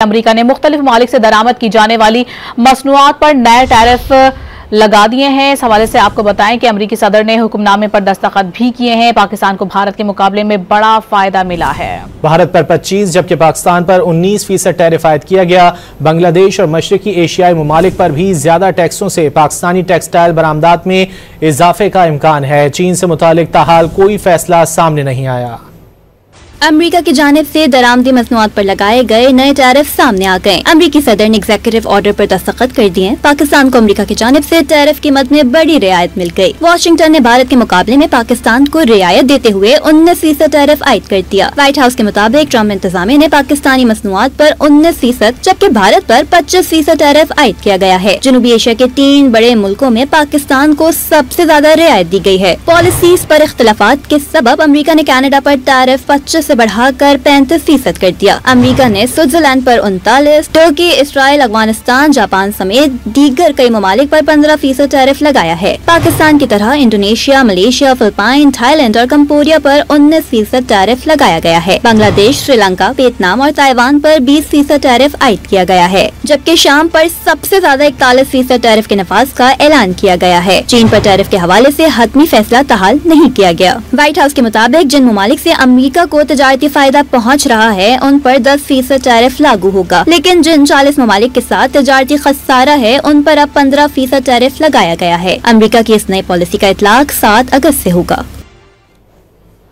America ने मुख्तलिफ ममालिक से दरामद की जाने वाली मसनूआत पर नए टैरिफ लगा दिए हैं। इस हवाले से आपको बताएं कि अमेरिकी सदर ने हुक्मनामे पर दस्तखत भी किए हैं। पाकिस्तान को भारत के मुकाबले में बड़ा फायदा मिला है। भारत पर 25 जबकि पाकिस्तान पर 19% टैरिफ आयद किया गया। बांग्लादेश और मशरकी एशियाई ममालिक पर भी ज्यादा टैक्सों से पाकिस्तानी टेक्सटाइल बरामदात में इजाफे का इम्कान है। चीन से मुतालिक ताहाल कोई फैसला सामने नहीं आया। अमेरिका की जानिब से दरामदी मसनूआत पर लगाए गए नए टैरिफ सामने आ गए। अमेरिकी सदर ने एग्जीक्यूटिव ऑर्डर पर दस्तखत कर दिए। पाकिस्तान को अमेरिका की जानिब से टैरिफ कीमत में बड़ी रियायत मिल गई। वाशिंगटन ने भारत के मुकाबले में पाकिस्तान को रियायत देते हुए 19% टैरिफ आयद कर दिया। व्हाइट हाउस के मुताबिक ट्रम्प इंतजामिया ने पाकिस्तानी मसनूआत पर 19% जबकि भारत पर 25% टैरिफ आयद किया गया है। जनूबी एशिया के 3 बड़े मुल्कों में पाकिस्तान को सबसे ज्यादा रियायत दी गई है। पॉलिसीज पर इख्तलाफात के सबब अमेरिका ने कनाडा पर टैरिफ 25 से बढ़ाकर 35% कर दिया। अमेरिका ने स्विट्जरलैंड पर 39, तुर्की, इसराइल, अफगानिस्तान, जापान समेत दीगर कई ममालिक पर 15% टैरिफ लगाया है। पाकिस्तान की तरह इंडोनेशिया, मलेशिया, फिलिपाइन, थाईलैंड और कंबोडिया पर 19% टैरिफ लगाया गया है। बांग्लादेश, श्रीलंका, वियतनाम और ताइवान पर 20% टैरिफ आयद किया गया है, जबकि शाम पर सबसे ज्यादा 41% टैरिफ के नफाज का ऐलान किया गया है। चीन पर टैरिफ के हवाले से हतमी फैसला ताहाल नहीं किया गया। व्हाइट हाउस के मुताबिक जिन ममालिक से अमेरिका को तजारती फायदा पहुंच रहा है उन पर 10% टैरिफ लागू होगा, लेकिन जिन 40 ममालिक के साथ तजारती खसारा है उन पर अब 15% टैरिफ लगाया गया है। अमेरिका की इस नई पॉलिसी का इतलाक 7 अगस्त से होगा।